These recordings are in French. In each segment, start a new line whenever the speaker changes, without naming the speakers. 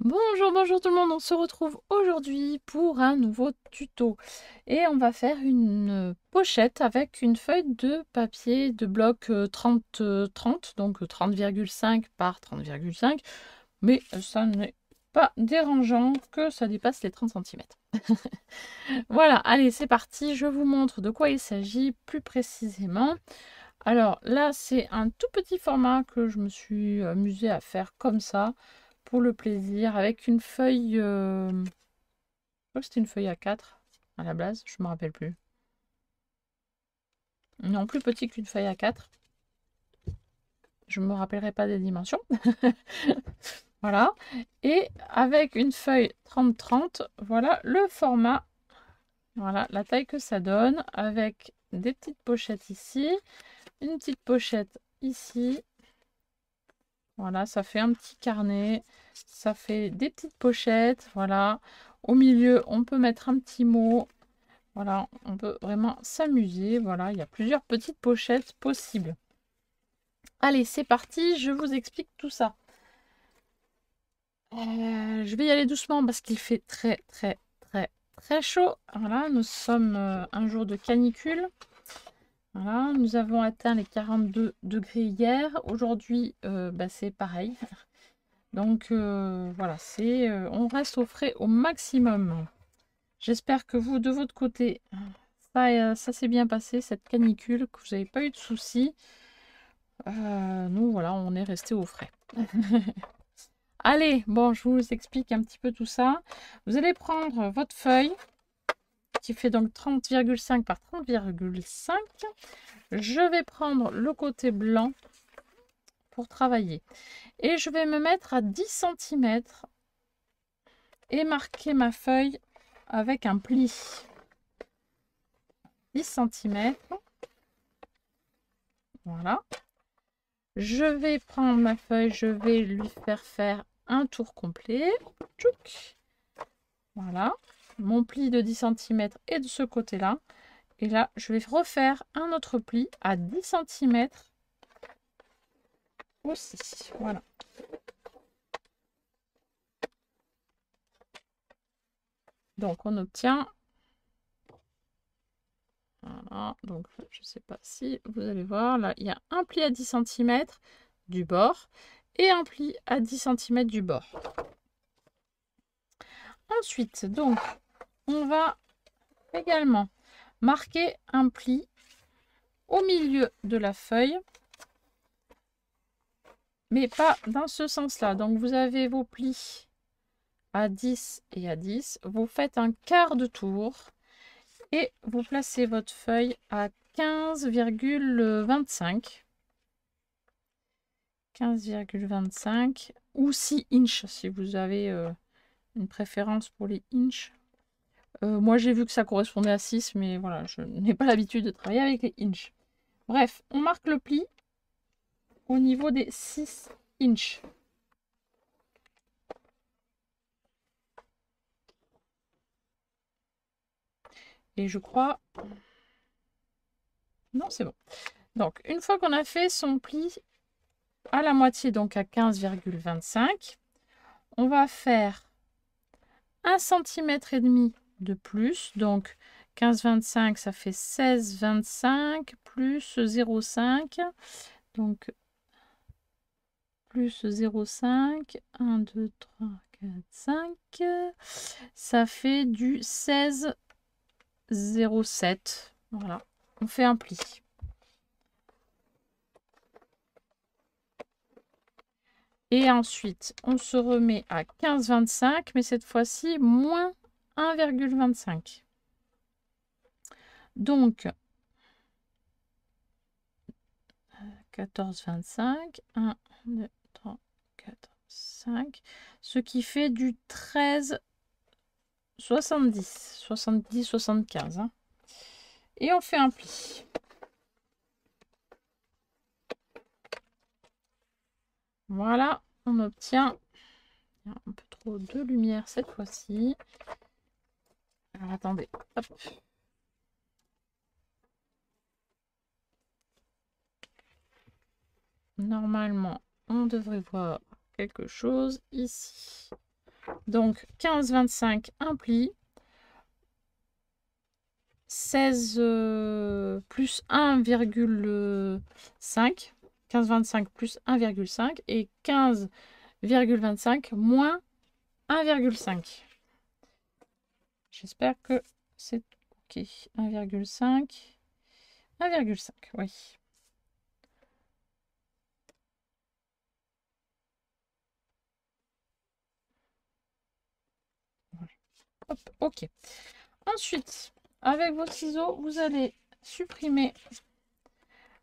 Bonjour, bonjour tout le monde, on se retrouve aujourd'hui pour un nouveau tuto et on va faire une pochette avec une feuille de papier de bloc 30-30, donc 30,5 par 30,5, mais ça n'est pas dérangeant que ça dépasse les 30 centimètres. Voilà, allez c'est parti, je vous montre de quoi il s'agit plus précisément. Alors là c'est un tout petit format que je me suis amusée à faire comme ça pour le plaisir, avec une feuille. Je crois que c'était une feuille A4 à la base, je me rappelle plus. Non, plus petit qu'une feuille A4. Je me rappellerai pas des dimensions. Voilà. Et avec une feuille 30-30, voilà le format. Voilà la taille que ça donne, avec des petites pochettes ici, une petite pochette ici. Voilà, ça fait un petit carnet, ça fait des petites pochettes. Voilà. Au milieu, on peut mettre un petit mot. Voilà, on peut vraiment s'amuser. Voilà, il y a plusieurs petites pochettes possibles. Allez, c'est parti, je vous explique tout ça. Je vais y aller doucement parce qu'il fait très, très, très, très chaud. Voilà, nous sommes un jour de canicule. Voilà, nous avons atteint les 42 degrés hier. Aujourd'hui, c'est pareil. Donc, voilà, on reste au frais au maximum. J'espère que vous, de votre côté, ça s'est bien passé, cette canicule, que vous n'avez pas eu de soucis. Nous, voilà, on est resté au frais. Allez, bon, je vous explique un petit peu tout ça. Vous allez prendre votre feuille, qui fait donc 30,5 par 30,5. Je vais prendre le côté blanc pour travailler. Et je vais me mettre à 10 centimètres et marquer ma feuille avec un pli. 10 centimètres. Voilà. Je vais prendre ma feuille, je vais lui faire un tour complet. Tchouk. Voilà. Mon pli de 10 centimètres est de ce côté-là. Et là, je vais refaire un autre pli à 10 centimètres aussi. Voilà. Donc, on obtient... Voilà. Donc, je ne sais pas si vous allez voir. Là, il y a un pli à 10 centimètres du bord et un pli à 10 centimètres du bord. Ensuite, donc, on va également marquer un pli au milieu de la feuille, mais pas dans ce sens-là. Donc, vous avez vos plis à 10 et à 10. Vous faites un quart de tour et vous placez votre feuille à 15,25. 15,25 ou 6 inches si vous avez une préférence pour les inches. Moi, j'ai vu que ça correspondait à 6, mais voilà, je n'ai pas l'habitude de travailler avec les inches. Bref, on marque le pli au niveau des 6 inches. Et je crois... Non, c'est bon. Donc, une fois qu'on a fait son pli à la moitié, donc à 15,25, on va faire 1,5 cm de plus. Donc, 15,25, ça fait 16,25 plus 0,5. Donc, plus 0,5. 1, 2, 3, 4, 5. Ça fait du 16,07. Voilà, on fait un pli. Et ensuite, on se remet à 15,25, mais cette fois-ci, moins 1,25. Donc, 14,25. 1, 2, 3, 4, 5. Ce qui fait du 13,70. 70, 75. Hein. Et on fait un pli. Voilà, on obtient un peu trop de lumière cette fois-ci. Alors attendez, hop. Normalement, on devrait voir quelque chose ici. Donc 15, 25, un pli. 16 plus 1,5. 15, 25 plus 1,5 et 15,25 moins 1,5. J'espère que c'est OK. 1,5. 1,5, oui. Voilà. Hop, OK. Ensuite, avec vos ciseaux, vous allez supprimer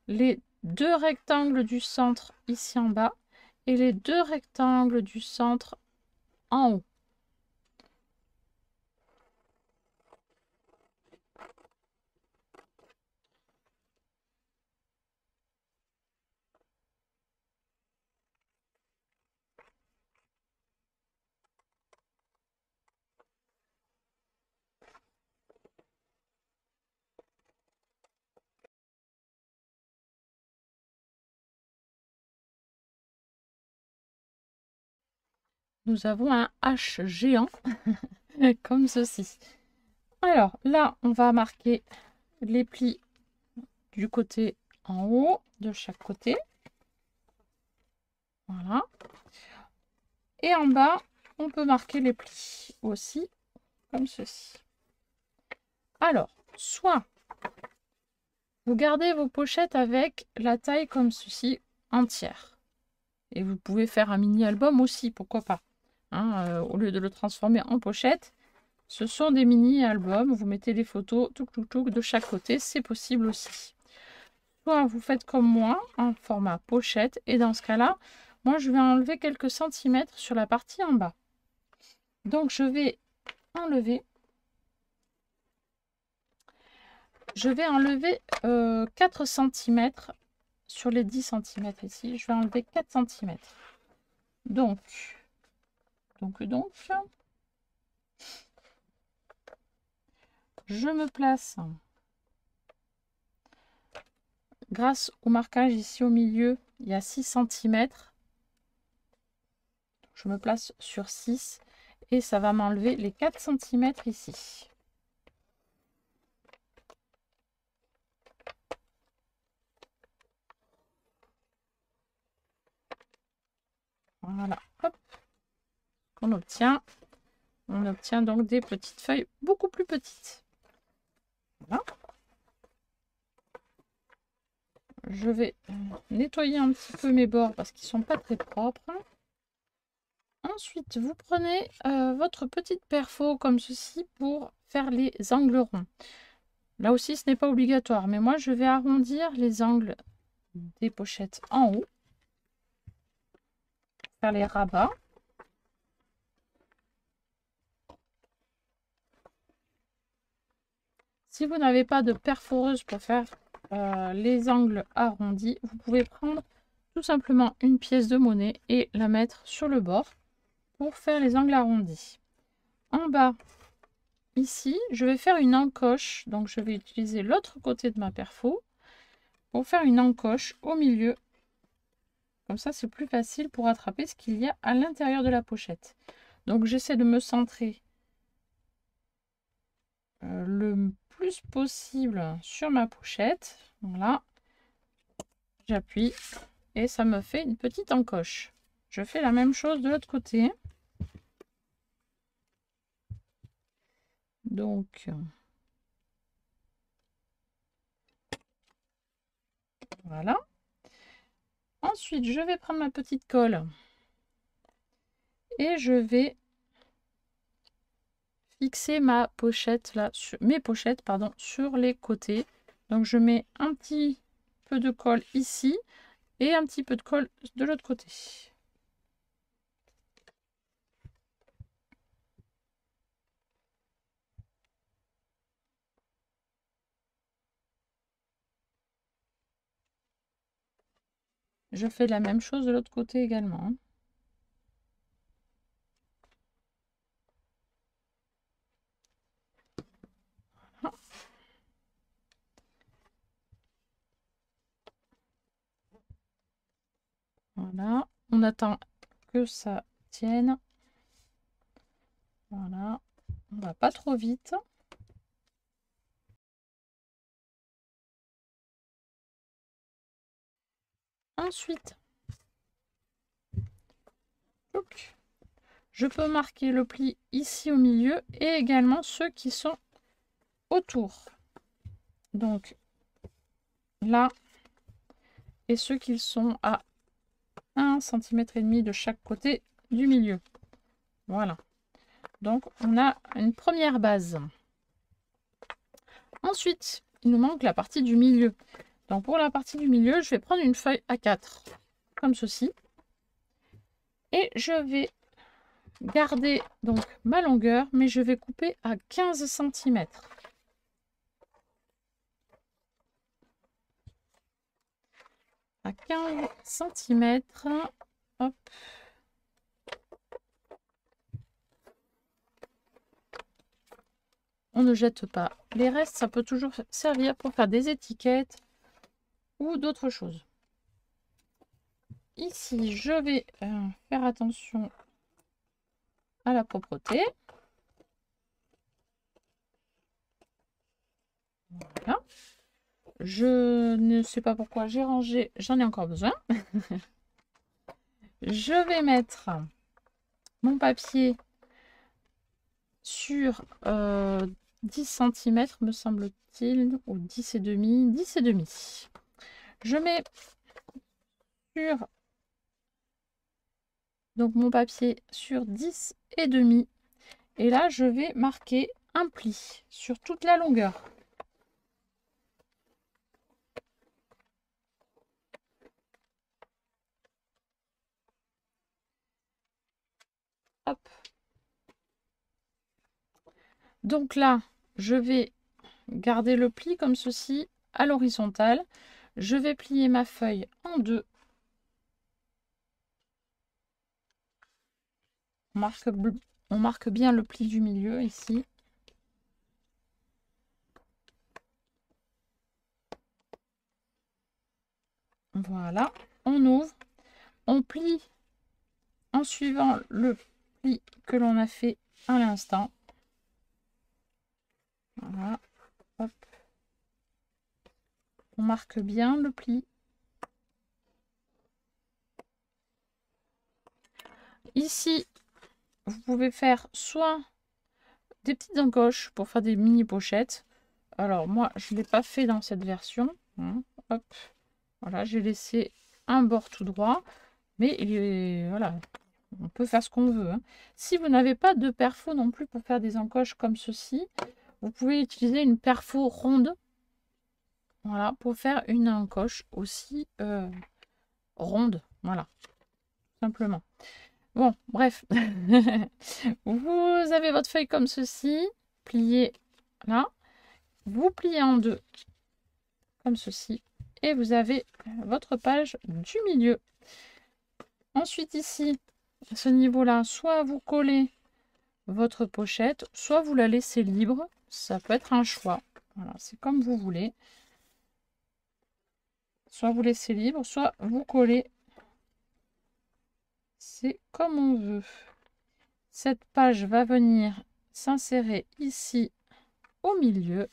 les deux rectangles du centre ici en bas et les deux rectangles du centre en haut. Nous avons un H géant comme ceci. Alors là, on va marquer les plis du côté en haut, de chaque côté. Voilà. Et en bas, on peut marquer les plis aussi, comme ceci. Alors, soit vous gardez vos pochettes avec la taille comme ceci, entière. Et vous pouvez faire un mini-album aussi, pourquoi pas. Hein, au lieu de le transformer en pochette, ce sont des mini-albums. Vous mettez des photos de chaque côté, c'est possible aussi. Soit vous faites comme moi, en format pochette. Et dans ce cas-là, moi, je vais enlever quelques centimètres sur la partie en bas. Donc, je vais enlever... Je vais enlever 4 cm sur les 10 cm ici. Je vais enlever 4 cm. Donc, je me place grâce au marquage ici au milieu. Il y a 6 cm. Je me place sur 6 et ça va m'enlever les 4 cm ici. Voilà, hop, on obtient donc des petites feuilles beaucoup plus petites. Voilà. Je vais nettoyer un petit peu mes bords parce qu'ils sont pas très propres. Ensuite, vous prenez votre petite perfo comme ceci pour faire les angles ronds. Là aussi, ce n'est pas obligatoire, mais moi, je vais arrondir les angles des pochettes en haut. Faire les rabats. Si vous n'avez pas de perforeuse pour faire les angles arrondis, vous pouvez prendre tout simplement une pièce de monnaie et la mettre sur le bord pour faire les angles arrondis. En bas, ici, je vais faire une encoche. Donc, je vais utiliser l'autre côté de ma perfo pour faire une encoche au milieu. Comme ça, c'est plus facile pour attraper ce qu'il y a à l'intérieur de la pochette. Donc, j'essaie de me centrer le plus possible sur ma pochette. Voilà. J'appuie et ça me fait une petite encoche. Je fais la même chose de l'autre côté. Donc, voilà. Ensuite, je vais prendre ma petite colle et je vais fixer ma pochette là, mes pochettes pardon, sur les côtés. Donc, je mets un petit peu de colle ici et un petit peu de colle de l'autre côté. Je fais la même chose de l'autre côté également. Voilà, on attend que ça tienne. Voilà, on va pas trop vite. Ensuite, je peux marquer le pli ici au milieu et également ceux qui sont autour. Donc là, et ceux qui sont à 1,5 cm de chaque côté du milieu. Voilà. Donc on a une première base. Ensuite, il nous manque la partie du milieu. Donc pour la partie du milieu, je vais prendre une feuille A4, comme ceci. Et je vais garder donc ma longueur, mais je vais couper à 15 cm. À 15 cm. Hop. On ne jette pas les restes, ça peut toujours servir pour faire des étiquettes ou d'autres choses. Ici, je vais faire attention à la propreté. Voilà. Je ne sais pas pourquoi j'ai rangé, j'en ai encore besoin. Je vais mettre mon papier sur 10 cm, me semble-t-il, ou 10 et demi, 10 et demi. Je mets sur donc mon papier sur 10 et demi. Et là, je vais marquer un pli sur toute la longueur. Hop. Donc là, je vais garder le pli comme ceci à l'horizontale. Je vais plier ma feuille en deux. On marque bien le pli du milieu ici. Voilà, on ouvre, on plie en suivant le pli que l'on a fait à l'instant. Voilà, hop. On marque bien le pli. Ici, vous pouvez faire soit des petites encoches pour faire des mini pochettes. Alors moi, je ne l'ai pas fait dans cette version. Hop. Voilà, j'ai laissé un bord tout droit. Mais il est, voilà, on peut faire ce qu'on veut. Si vous n'avez pas de perfo non plus pour faire des encoches comme ceci, vous pouvez utiliser une perfo ronde. Voilà, pour faire une encoche aussi ronde. Voilà, simplement. Bon, bref. Vous avez votre feuille comme ceci, pliée là. Vous pliez en deux, comme ceci. Et vous avez votre page du milieu. Ensuite, ici, à ce niveau-là, soit vous collez votre pochette, soit vous la laissez libre. Ça peut être un choix. Voilà, c'est comme vous voulez. Soit vous laissez libre, soit vous collez. C'est comme on veut. Cette page va venir s'insérer ici au milieu.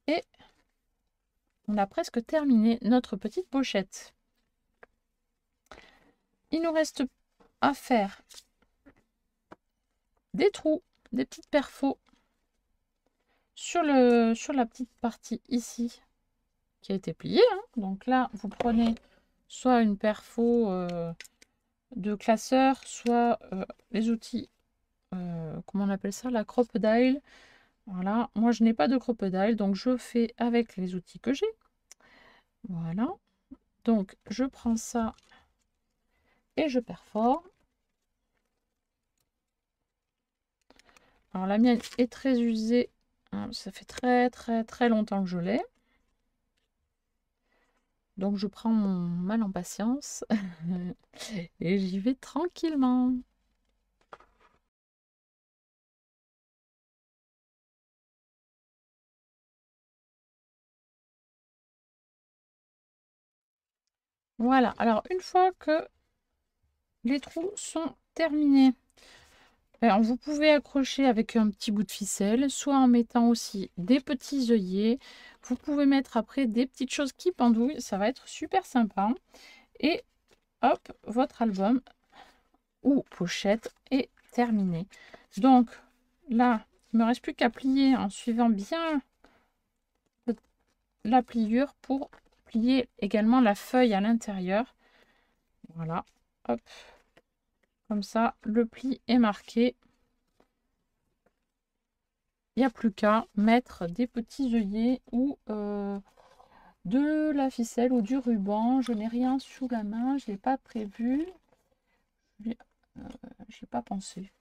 Et on a presque terminé notre petite pochette. Il nous reste à faire des trous, des petites perfos sur la petite partie ici qui a été pliée. Donc là, vous prenez soit une perfo de classeur, soit les outils, comment on appelle ça, la crocodile. Voilà, moi je n'ai pas de crocodile, donc je fais avec les outils que j'ai. Voilà, donc je prends ça et je perfore. Alors la mienne est très usée, ça fait très longtemps que je l'ai. Donc je prends mon mal en patience et j'y vais tranquillement. Voilà, alors une fois que les trous sont terminés, Alors, vous pouvez accrocher avec un petit bout de ficelle, soit en mettant aussi des petits œillets. Vous pouvez mettre après des petites choses qui pendouillent, ça va être super sympa. Et hop, votre album ou pochette est terminé. Donc là, il ne me reste plus qu'à plier en suivant bien la pliure pour plier également la feuille à l'intérieur. Voilà, hop, comme ça, le pli est marqué. Il n'y a plus qu'à mettre des petits œillets ou de la ficelle ou du ruban. Je n'ai rien sous la main, je ne l'ai pas prévu. Je n'ai pas pensé.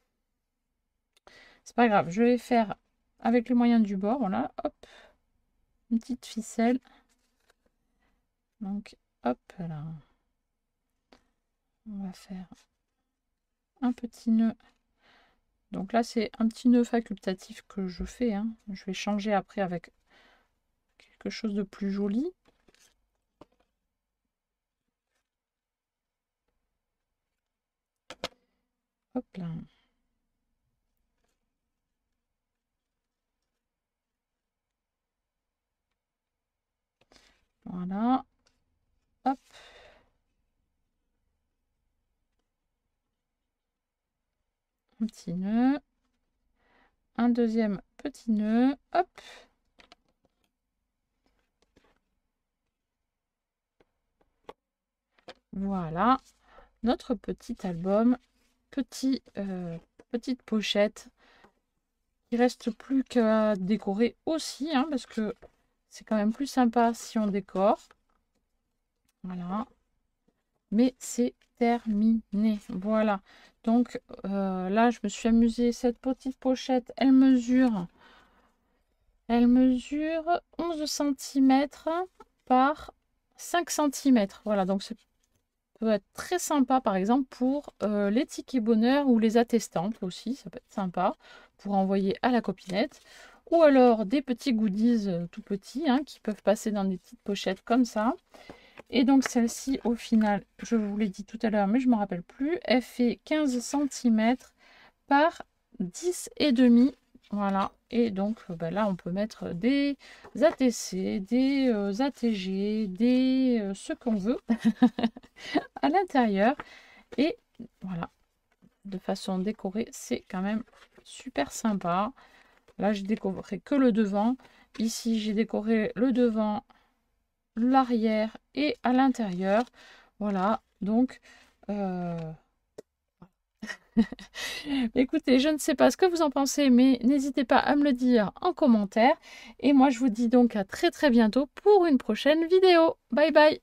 C'est pas grave, je vais faire avec les moyens du bord. Voilà, hop, une petite ficelle. Donc, hop là. On va faire un petit nœud. Donc là, c'est un petit nœud facultatif que je fais. Hein. Je vais changer après avec quelque chose de plus joli. Hop là. Voilà. Hop. Un petit nœud. Un deuxième petit nœud. Hop. Voilà. Notre petit album. Petite pochette. Il reste plus qu'à décorer aussi. Hein, parce que c'est quand même plus sympa si on décore. Voilà. Mais c'est terminé. Voilà. Donc là, je me suis amusée. Cette petite pochette, elle mesure 11 cm par 5 cm. Voilà, donc ça peut être très sympa, par exemple, pour les tickets bonheur ou les attestantes aussi. Ça peut être sympa pour envoyer à la copinette. Ou alors des petits goodies tout petits hein, qui peuvent passer dans des petites pochettes comme ça. Et donc celle-ci, au final, je vous l'ai dit tout à l'heure, mais je ne me rappelle plus, elle fait 15 cm par 10,5. Voilà. Et donc ben là, on peut mettre des ATC, des ATG, des ce qu'on veut à l'intérieur. Et voilà, de façon décorée, c'est quand même super sympa. Là, j'ai décoré que le devant. Ici, j'ai décoré le devant, l'arrière et à l'intérieur. Voilà, donc écoutez, je ne sais pas ce que vous en pensez, mais n'hésitez pas à me le dire en commentaire. Et moi, je vous dis donc à très bientôt pour une prochaine vidéo. Bye bye.